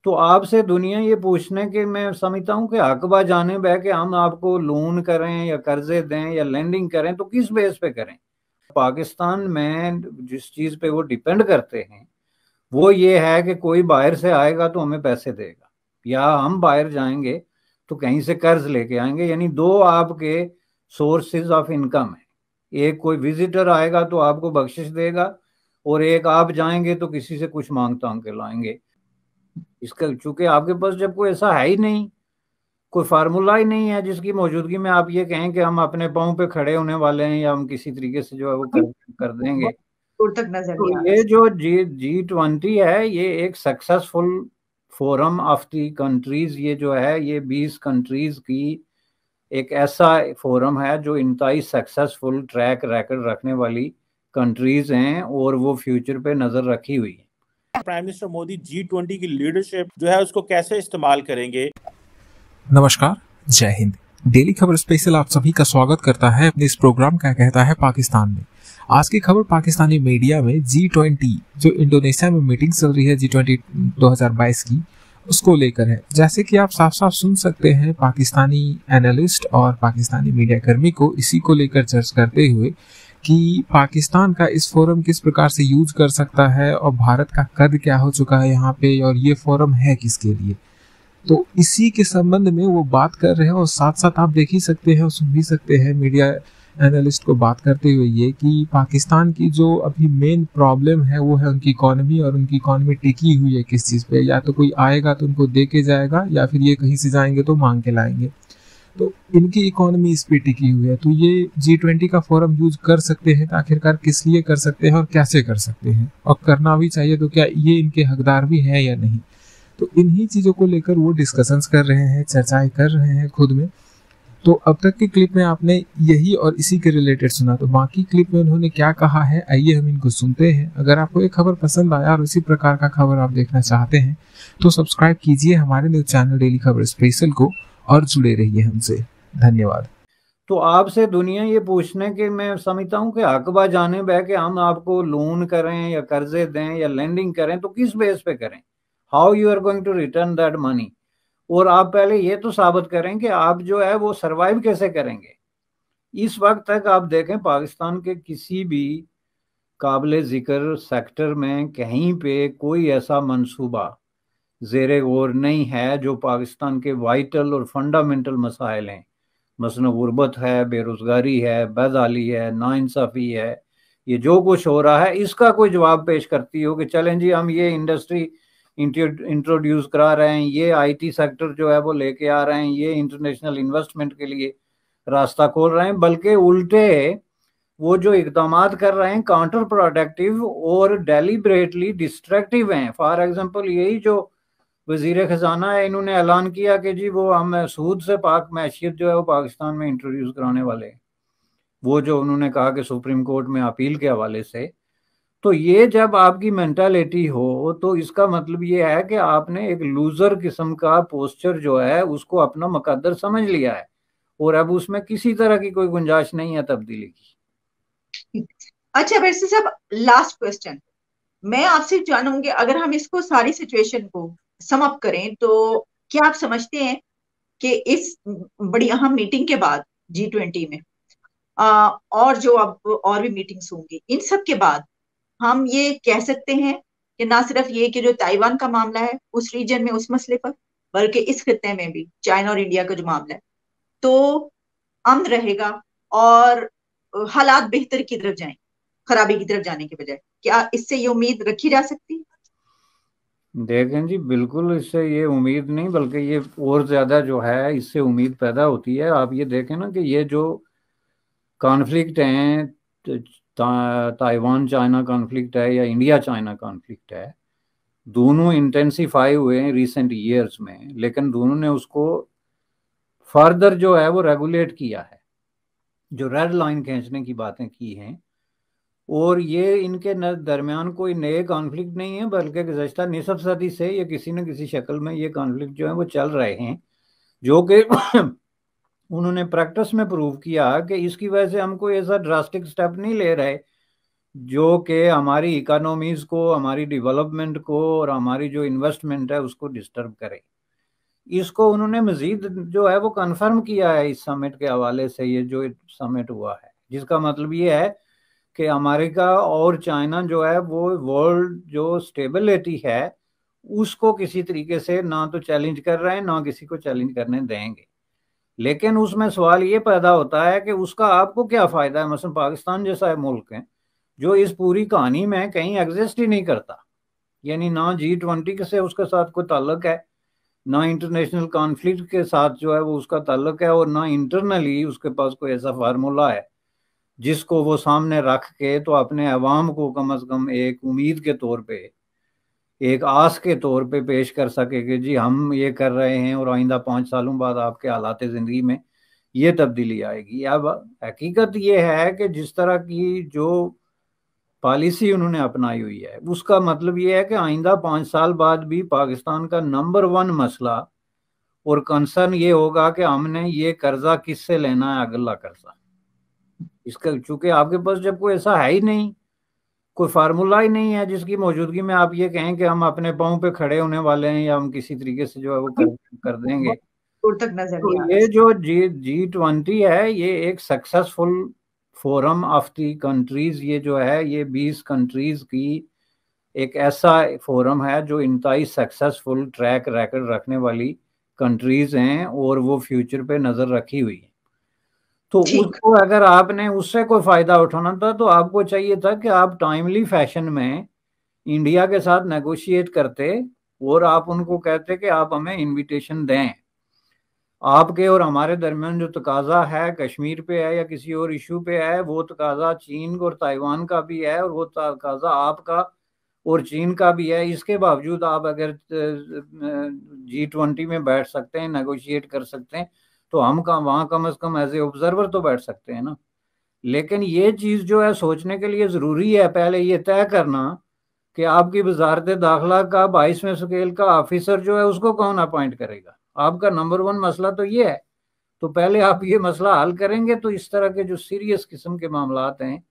तो आपसे दुनिया ये पूछने के, मैं समझता हूँ कि हकबा जानिब है कि हम आपको लोन करें या कर्जे दें या लेंडिंग करें, तो किस बेस पे करें। पाकिस्तान में जिस चीज पे वो डिपेंड करते हैं वो ये है कि कोई बाहर से आएगा तो हमें पैसे देगा, या हम बाहर जाएंगे तो कहीं से कर्ज लेके आएंगे। यानी दो आपके सोर्सेज ऑफ इनकम है, एक कोई विजिटर आएगा तो आपको बख्शिश देगा, और एक आप जाएंगे तो किसी से कुछ मांग तांग के लाएंगे। इसका चूंकि आपके पास जब कोई ऐसा है ही नहीं, कोई फार्मूला ही नहीं है जिसकी मौजूदगी में आप ये कहें कि हम अपने पाँव पे खड़े होने वाले हैं या हम किसी तरीके से जो है वो अभी कर देंगे। बहुत दूर तक नजर तो नहीं आ रहा ये इसका। जो G20 है, ये एक successful forum of the countries, ये जो है ये 20 कंट्रीज की एक ऐसा फोरम है जो इंतहाई सक्सेसफुल ट्रैक रिकॉर्ड रखने वाली कंट्रीज हैं, और वो फ्यूचर पे नजर रखी हुई है। प्राइम मिनिस्टर मोदी G20 की लीडरशिप जो है उसको कैसे इस्तेमाल करेंगे। नमस्कार, जय हिंद। डेली खबर स्पेशल आप सभी का स्वागत करता है अपने इस प्रोग्राम क्या कहता है पाकिस्तान में। आज की खबर पाकिस्तानी मीडिया में G20 जो इंडोनेशिया में मीटिंग चल रही है G20 2022 की, उसको लेकर है। जैसे कि आप साफ साफ सुन सकते हैं पाकिस्तानी एनालिस्ट और पाकिस्तानी मीडिया कर्मी को इसी को लेकर चर्चा करते हुए कि पाकिस्तान का इस फोरम किस प्रकार से यूज कर सकता है और भारत का कद क्या हो चुका है यहाँ पे, और ये फोरम है किसके लिए। तो इसी के संबंध में वो बात कर रहे हैं, और साथ साथ आप देख ही सकते हैं और सुन भी सकते हैं मीडिया एनालिस्ट को बात करते हुए ये कि पाकिस्तान की जो अभी मेन प्रॉब्लम है वो है उनकी इकोनॉमी, और उनकी इकोनॉमी टिकी हुई है किस चीज़ पे, या तो कोई आएगा तो उनको दे के जाएगा, या फिर ये कहीं से जाएंगे तो मांग के लाएंगे। तो इनकी इकोनॉमी इस पे टिकी हुई है। तो ये G20 का फोरम यूज कर सकते हैं, तो आखिरकार किस लिए कर सकते हैं और कैसे कर सकते हैं, और करना भी चाहिए, तो क्या ये इनके हकदार भी है या नहीं। तो इन्हीं चीज़ों को लेकर वो डिस्कशंस कर रहे हैं, चर्चाएं कर रहे हैं खुद में। तो अब तक की क्लिप में आपने यही और इसी के रिलेटेड सुना, तो बाकी क्लिप में उन्होंने क्या कहा है आइए हम इनको सुनते हैं। अगर आपको ये खबर पसंद आया और इसी प्रकार का खबर आप देखना चाहते हैं तो सब्सक्राइब कीजिए हमारे न्यूज चैनल डेली खबर स्पेशल को और जुड़े रहिए हमसे। धन्यवाद। तो आपसे दुनिया ये पूछने के, मैं समझता हूँ कि हकबा जानिब है कि हम आपको लोन करें या कर्जे दें या लेंडिंग करें, तो किस बेस पे करें, how you are going to return that money. और आप पहले ये तो साबित करें कि आप जो है वो सरवाइव कैसे करेंगे। इस वक्त तक आप देखें पाकिस्तान के किसी भी काबिल जिक्र सेक्टर में कहीं पे कोई ऐसा मंसूबा जेर गौर नहीं है जो पाकिस्तान के वाइटल और फंडामेंटल मसाइल हैं, मसलन गुर्बत है, बेरोजगारी है, बदहाली है, नाइंसाफी है, ये जो कुछ हो रहा है इसका कोई जवाब पेश करती हो कि चलें जी हम ये इंडस्ट्री इंट्रोड्यूस करा रहे हैं, ये आईटी सेक्टर जो है वो लेके आ रहे हैं, ये इंटरनेशनल इन्वेस्टमेंट के लिए रास्ता खोल रहे हैं। बल्कि उल्टे वो जो इकदाम कर रहे हैं काउंटर प्रोडक्टिव और डेलिबरेटली डिस्ट्रक्टिव हैं। फॉर एग्जांपल यही जो वजीर खजाना है, इन्होंने ऐलान किया कि जी वो हम सूद से पाक मैशियत जो है वो पाकिस्तान में इंट्रोड्यूस कराने वाले हैं, वो जो उन्होंने कहा कि सुप्रीम कोर्ट में अपील के हवाले से। तो ये जब आपकी मेंटालिटी हो तो इसका मतलब ये है कि आपने एक लूजर किस्म का पोस्चर जो है उसको अपना मुकद्दर समझ लिया है, और अब उसमें किसी तरह की कोई गुंजाइश नहीं है तब्दीली की। अच्छा वैसे सब, लास्ट क्वेश्चन मैं आपसे जानूंगी, अगर हम इसको सारी सिचुएशन को सम अप करें तो क्या आप समझते हैं कि इस बड़ी अहम मीटिंग के बाद G20 में और जो अब और भी मीटिंग्स होंगी, इन सब के बाद हम ये कह सकते हैं कि ना सिर्फ ये कि जो ताइवान का मामला है उस रीजन में, उस मसले पर, बल्कि इस खित्ते में भी चाइना और इंडिया का जो मामला है, तो अमन रहेगा और हालात बेहतर की तरफ जाएं, खराबी की तरफ जाने के बजाय। क्या इससे ये उम्मीद रखी जा सकती है? देखें जी, बिल्कुल इससे ये उम्मीद नहीं, बल्कि ये और ज़्यादा जो है इससे उम्मीद पैदा होती है। आप ये देखें ना कि ये जो कॉन्फ्लिक्ट हैं, ताइवान चाइना कॉन्फ्लिक्ट है या इंडिया चाइना कॉन्फ्लिक्ट है, दोनों इंटेंसिफाई हुए हैं रिसेंट ईयर्स में, लेकिन दोनों ने उसको फर्दर जो है वो रेगुलेट किया है, जो रेड लाइन खींचने की बातें की हैं। और ये इनके दरमियान कोई नए कॉन्फ्लिक्ट नहीं है, बल्कि गुज़श्ता निसफ सदी से ये किसी न किसी शक्ल में ये कॉन्फ्लिक्ट जो है वो चल रहे हैं, जो कि उन्होंने प्रैक्टिस में प्रूव किया कि इसकी वजह से हम कोई ऐसा ड्रास्टिक स्टेप नहीं ले रहे जो कि हमारी इकोनॉमीज को, हमारी डेवलपमेंट को और हमारी जो इन्वेस्टमेंट है उसको डिस्टर्ब करे। इसको उन्होंने मजीद जो है वो कंफर्म किया है इस समिट के हवाले से, ये जो समिट हुआ है, जिसका मतलब ये है कि अमेरिका और चाइना जो है वो वर्ल्ड जो स्टेबिलिटी है उसको किसी तरीके से ना तो चैलेंज कर रहे हैं, ना किसी को चैलेंज करने देंगे। लेकिन उसमें सवाल ये पैदा होता है कि उसका आपको क्या फायदा है। मसलन पाकिस्तान जैसा मुल्क है जो इस पूरी कहानी में कहीं एग्जिस्ट ही नहीं करता, यानी ना G20 से उसके साथ कोई ताल्लुक है, ना इंटरनेशनल कॉन्फ्लिक्ट के साथ जो है वो उसका ताल्लुक है, और ना इंटरनली उसके पास कोई ऐसा फार्मूला है जिसको वो सामने रख के तो अपने अवाम को कम अज कम एक उम्मीद के तौर पे, एक आस के तौर पे पेश कर सके कि जी हम ये कर रहे हैं और आइंदा 5 सालों बाद आपके हालात ज़िंदगी में ये तब्दीली आएगी। अब हकीकत ये है कि जिस तरह की जो पॉलिसी उन्होंने अपनाई हुई है उसका मतलब ये है कि आइंदा 5 साल बाद भी पाकिस्तान का नंबर 1 मसला और कंसर्न ये होगा कि हमने ये कर्जा किससे लेना है, अगला कर्जा। इसका चूंकि आपके पास जब कोई ऐसा है ही नहीं, कोई फार्मूला ही नहीं है जिसकी मौजूदगी में आप ये कहें कि हम अपने पाँव पे खड़े होने वाले हैं या हम किसी तरीके से जो है वो कर देंगे। दूर तक नजर तो नहीं आ रहा। ये जो G20 है ये एक successful forum of the countries, ये जो है ये 20 कंट्रीज की एक ऐसा फोरम है जो इंतहाई सक्सेसफुल ट्रैक रिकॉर्ड रखने वाली कंट्रीज हैं और वो फ्यूचर पे नजर रखी हुई है। तो उसको अगर आपने उससे कोई फायदा उठाना था तो आपको चाहिए था कि आप टाइमली फैशन में इंडिया के साथ नेगोशिएट करते और आप उनको कहते कि आप हमें इनविटेशन दें। आपके और हमारे दरमियान जो तकाजा है कश्मीर पे है या किसी और इशू पे है, वो तकाजा चीन और ताइवान का भी है और वो तकाजा आपका और चीन का भी है। इसके बावजूद आप अगर G20 में बैठ सकते हैं, नेगोशिएट कर सकते हैं, तो हम वहाँ कम अज कम एज ए ऑब्जर्वर तो बैठ सकते हैं ना। लेकिन ये चीज़ जो है सोचने के लिए ज़रूरी है पहले ये तय करना कि आपकी वजारत दाखिला का 22वें स्केल का ऑफिसर जो है उसको कौन अपॉइंट करेगा। आपका नंबर 1 मसला तो ये है, तो पहले आप ये मसला हल करेंगे तो इस तरह के जो सीरियस किस्म के मामलात हैं